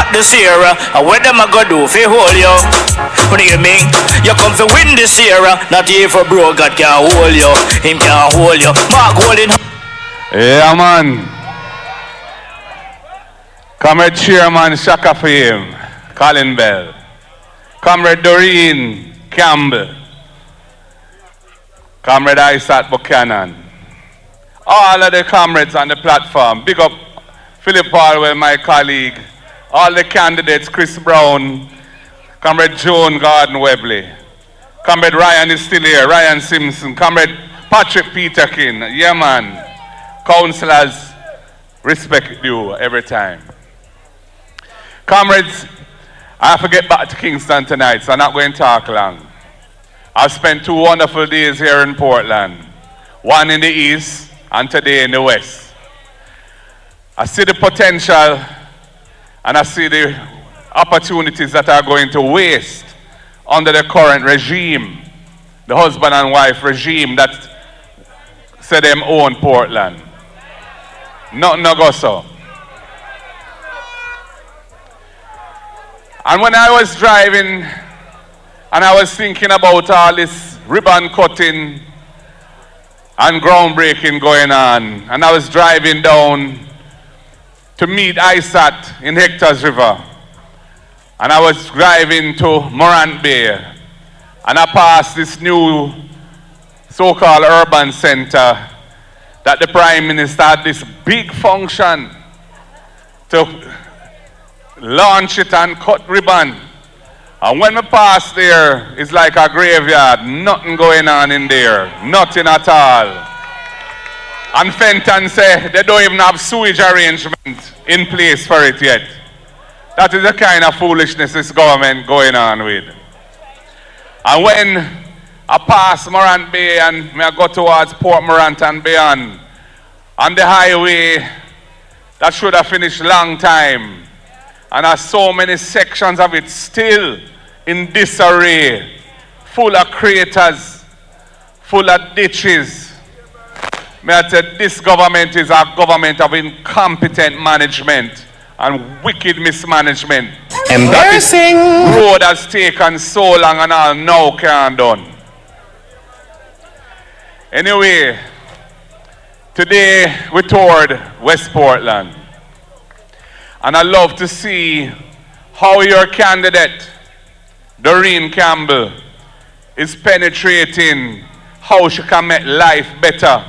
back this year. And what them a go do fi hold you? What do you mean? You come fi win this year. Not even for bro God can hold you. Him can hold you. Mark holding. Yeah, man. Comrade Chairman Shaka for him. Colin Bell. Comrade Doreen Campbell. Comrade Isaac Buchanan. All of the comrades on the platform. Big up Philip Palwell, my colleague. All the candidates, Chris Brown, Comrade Joan Gordon Webley. Comrade Ryan is still here, Ryan Simpson. Comrade Patrick Peterkin. Yeah, man. Councillors, respect you every time. Comrades, I have to get back to Kingston tonight, so I'm not going to talk long. I've spent 2 wonderful days here in Portland. One in the east and today in the west. I see the potential and I see the opportunities that are going to waste under the current regime, the husband and wife regime that said them own Portland. Nothing no go so. And when I was driving and I was thinking about all this ribbon cutting and groundbreaking going on, and I was driving down to meet ISAT in Hector's River, and I was driving to Morant Bay, and I passed this new so-called urban center that the Prime Minister had this big function to launch it and cut ribbon. And when we pass there, it's like a graveyard. Nothing going on in there. Nothing at all. And Fenton say they don't even have sewage arrangement in place for it yet. That is the kind of foolishness this government going on with. And when I pass Morant Bay and I go towards Port Morant and beyond, on the highway that should have finished long time, and there's so many sections of it still in disarray, full of craters, full of ditches. May I say, this government is a government of incompetent management and wicked mismanagement. Embarrassing! That road has taken so long and all now can't done. Anyway, today we toured West Portland. And I love to see how your candidate, Doreen Campbell, is penetrating how she can make life better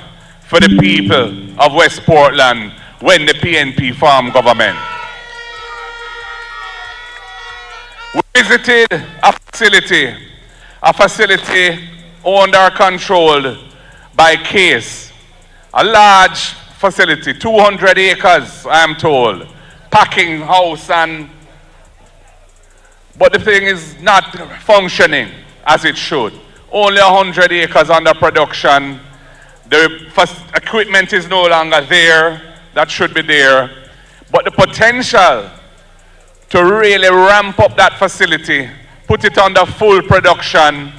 for the people of West Portland when the PNP form government. We visited a facility owned or controlled by Case, a large facility, 200 acres, I am told. Packing house, but the thing is not functioning as it should. Only 100 acres under production. The equipment is no longer there that should be there. But the potential to really ramp up that facility, put it under full production,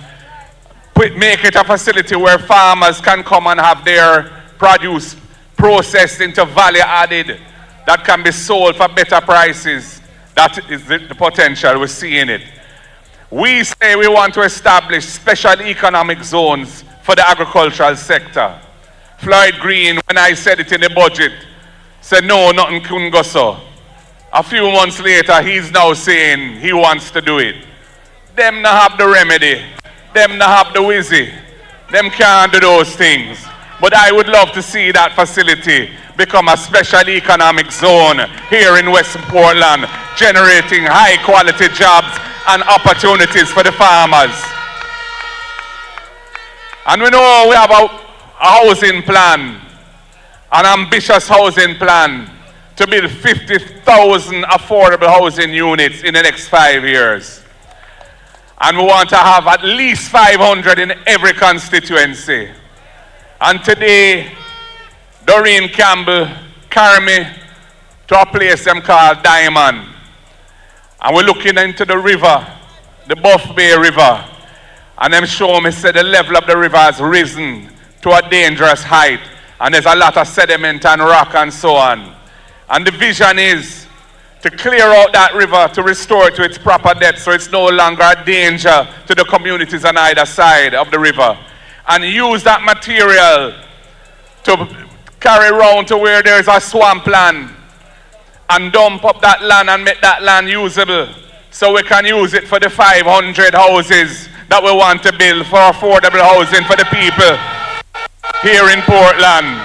make it a facility where farmers can come and have their produce processed into value added that can be sold for better prices. That is the potential we're seeing it. We say we want to establish special economic zones for the agricultural sector. Floyd Green, when I said it in the budget, said no, nothing couldn't go so. A few months later, he's now saying he wants to do it. Them not have the remedy. Them not have the wizzy. Them can't do those things. But I would love to see that facility become a special economic zone here in West Portland, generating high quality jobs and opportunities for the farmers. And we know we have a housing plan, an ambitious housing plan to build 50,000 affordable housing units in the next 5 years. And we want to have at least 500 in every constituency. And today, Doreen Campbell carried me to a place them called Diamond. And we're looking into the river, the Buff Bay River. And them show me say the level of the river has risen to a dangerous height. And there's a lot of sediment and rock and so on. And the vision is to clear out that river, to restore it to its proper depth so it's no longer a danger to the communities on either side of the river. And use that material to carry around to where there's a swampland and dump up that land and make that land usable so we can use it for the 500 houses that we want to build for affordable housing for the people here in Portland.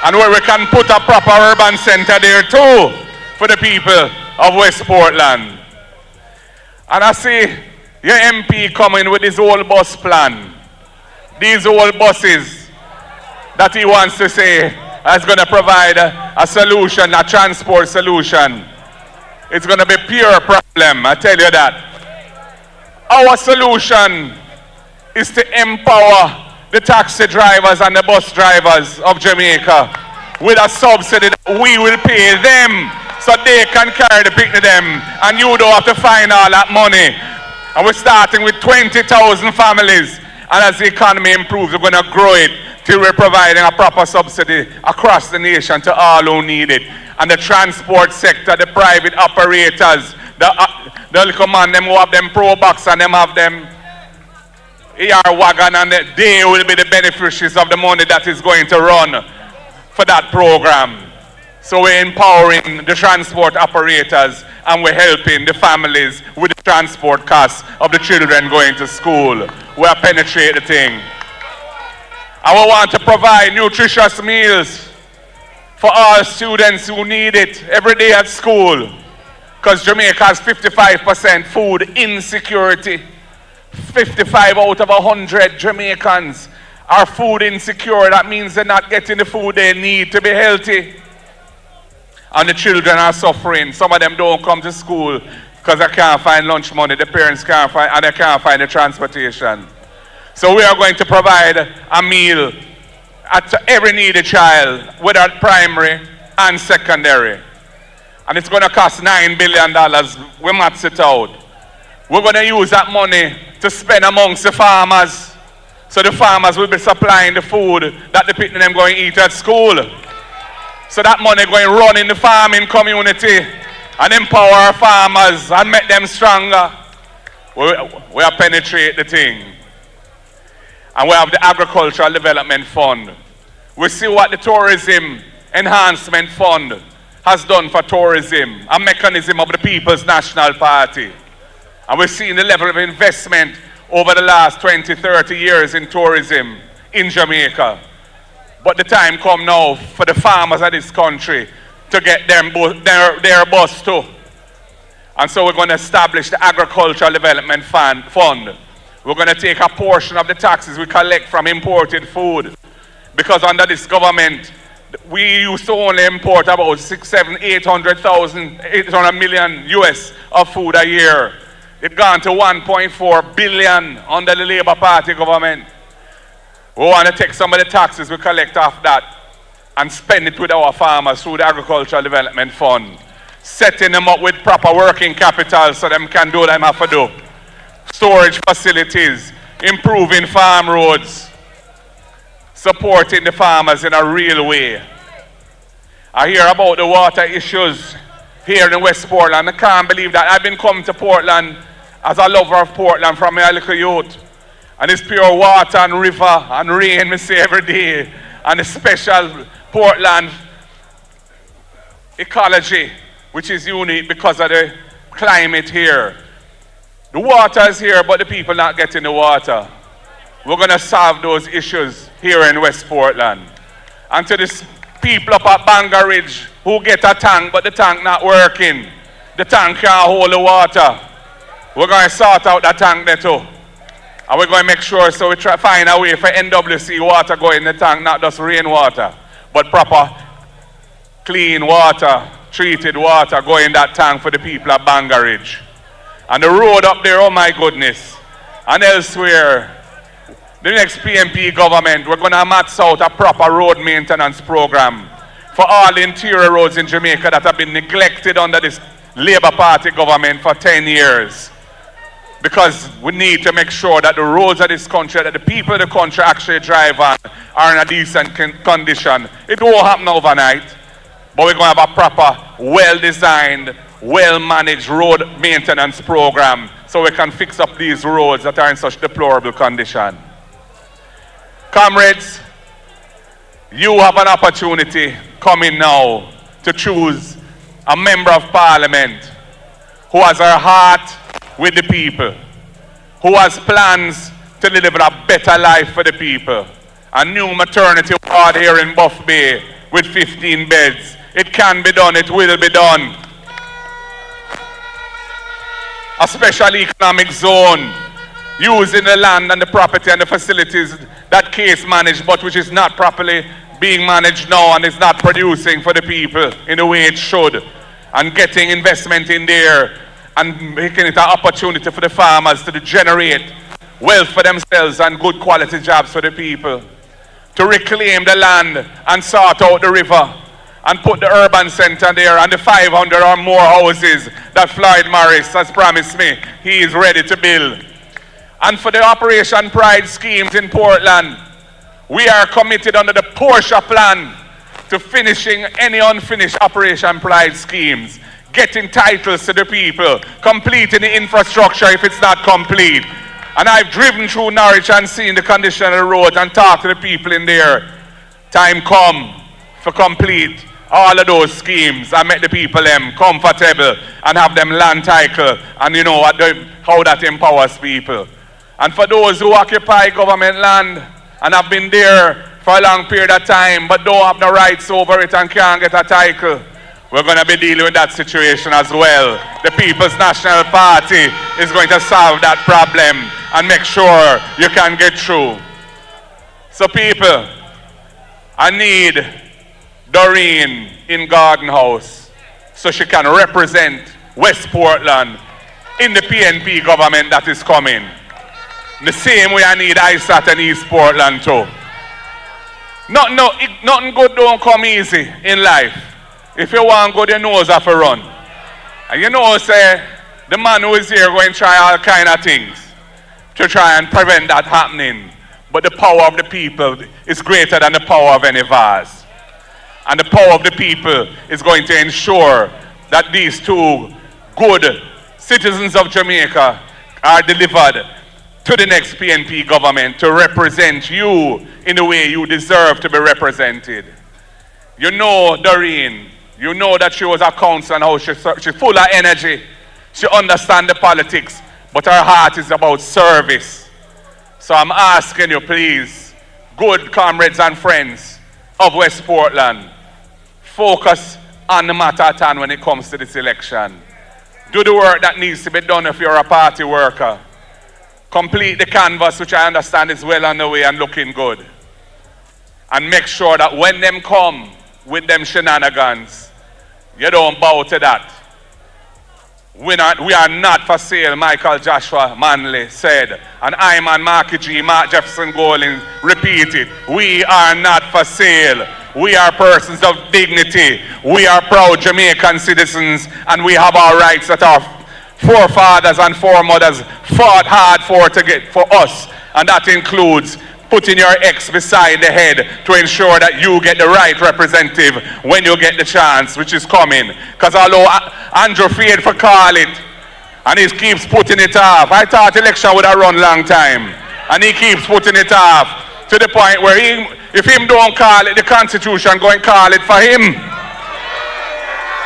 And where we can put a proper urban center there too for the people of West Portland. And I see your MP coming with his old bus plan. These old buses that he wants to say is going to provide a solution, a transport solution. It's going to be pure problem, I tell you that. Our solution is to empower the taxi drivers and the bus drivers of Jamaica with a subsidy that we will pay them so they can carry the picnic them and you don't have to find all that money. And we're starting with 20,000 families, and as the economy improves, we're going to grow it till we're providing a proper subsidy across the nation to all who need it. And the transport sector, the private operators, the little man, them who have them Pro Box and them have them ER wagon, and they will be the beneficiaries of the money that is going to run for that program. So we're empowering the transport operators and we're helping the families with the transport costs of the children going to school. We're penetrating the thing. And we want to provide nutritious meals for all students who need it every day at school. Because Jamaica has 55% food insecurity. 55 out of 100 Jamaicans are food insecure. That means they're not getting the food they need to be healthy. And the children are suffering. Some of them don't come to school because they can't find lunch money. The parents can't find, and they can't find the transportation. So we are going to provide a meal to every needy child, whether primary and secondary. And it's going to cost $9 billion. We max it out. We're going to use that money to spend amongst the farmers. So the farmers will be supplying the food that the people them going to eat at school. So that money going to run in the farming community and empower our farmers and make them stronger. We are penetrate the thing. And we have the Agricultural Development Fund. We see what the Tourism Enhancement Fund has done for tourism, a mechanism of the People's National Party. And we're seeing the level of investment over the last 20, 30 years in tourism in Jamaica. But the time come now for the farmers of this country to get their bus too. And so we're going to establish the Agricultural Development Fund. We're going to take a portion of the taxes we collect from imported food. Because under this government, we used to only import about 800 million US of food a year. It's gone to 1.4 billion under the Labour Party government. We want to take some of the taxes we collect off that and spend it with our farmers through the Agricultural Development Fund, setting them up with proper working capital so them can do what they have to do. Storage facilities, improving farm roads, supporting the farmers in a real way. I hear about the water issues here in West Portland. I can't believe that. I've been coming to Portland as a lover of Portland from my little youth. And it's pure water and river and rain, we see every day. And a special Portland ecology, which is unique because of the climate here. The water is here, but the people not getting the water. We're going to solve those issues here in West Portland. And to these people up at Banga Ridge who get a tank, but the tank not working. The tank can't hold the water. We're going to sort out that tank there too. And we're going to make sure so we try find a way for NWC water go in the tank, not just rainwater, but proper clean water, treated water go in that tank for the people at Banga Ridge. And the road up there, oh my goodness. And elsewhere, the next PMP government, we're going to max out a proper road maintenance program for all the interior roads in Jamaica that have been neglected under this Labour Party government for 10 years. Because we need to make sure that the roads of this country, that the people of the country actually drive on, are in a decent condition. It won't happen overnight. but we're going to have a proper, well-designed, well-managed road maintenance program so we can fix up these roads that are in such deplorable condition. Comrades, you have an opportunity coming now to choose a member of parliament who has her heart with the people, who has plans to deliver a better life for the people. A new maternity ward here in Buff Bay with 15 beds. It can be done, it will be done. A special economic zone using the land and the property and the facilities that case managed, but which is not properly being managed now and is not producing for the people in the way it should. And getting investment in there and making it an opportunity for the farmers to generate wealth for themselves and good quality jobs for the people. To reclaim the land and sort out the river and put the urban center there and the 500 or more houses that Floyd Morris has promised me he is ready to build. And for the Operation Pride schemes in Portland, we are committed under the Porsche plan to finishing any unfinished Operation Pride schemes, getting titles to the people, completing the infrastructure if it's not complete. And I've driven through Norwich and seen the condition of the road and talked to the people in there. Time come for complete all of those schemes and make the people comfortable and have them land title and you know how that empowers people. And for those who occupy government land and have been there for a long period of time but don't have the rights over it and can't get a title, we're going to be dealing with that situation as well. The People's National Party is going to solve that problem and make sure you can get through. So people, I need Doreen in Garden House so she can represent West Portland in the PNP government that is coming. The same way I need ISAT and East Portland too. Nothing good don't come easy in life. If you want good, your nose have to run. And you know, say, the man who is here going to try all kind of things to try and prevent that happening. But the power of the people is greater than the power of any vase. And the power of the people is going to ensure that these two good citizens of Jamaica are delivered to the next PNP government to represent you in the way you deserve to be represented. You know Doreen, you know that she was a councillor and how she's full of energy. She understands the politics, but her heart is about service. So I'm asking you, please, good comrades and friends of West Portland, focus on the matter at hand when it comes to this election. Do the work that needs to be done if you're a party worker. Complete the canvas, which I understand is well on the way and looking good. And make sure that when them come with them shenanigans, you don't bow to that. We are not for sale, Michael Joshua Manley said. And Iman Marky G, Mark Jefferson Golding repeated. We are not for sale. We are persons of dignity. We are proud Jamaican citizens, and we have our rights that our forefathers and foremothers fought hard to get for us. And that includes putting your ex beside the head to ensure that you get the right representative when you get the chance, which is coming. Because although Andrew feared for call it, and he keeps putting it off. I thought election would have run long time. And he keeps putting it off to the point where if him don't call it, the Constitution going to call it for him.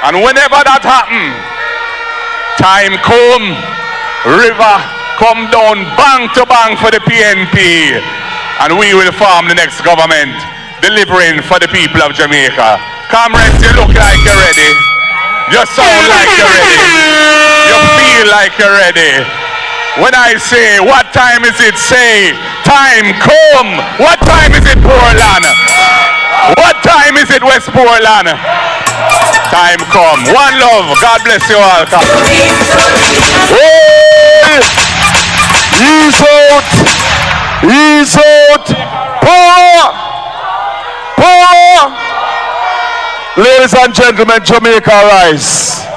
And whenever that happens, time come, river come down bang to bang for the PNP. And we will form the next government, delivering for the people of Jamaica. Comrades, you look like you're ready. You sound like you're ready. You feel like you're ready. When I say, what time is it? Say, time come. What time is it, Portland? What time is it, West Portland? Time come. One love. God bless you all. Ease out. Ease out. Power. Power. Ladies and gentlemen, Jamaica rise.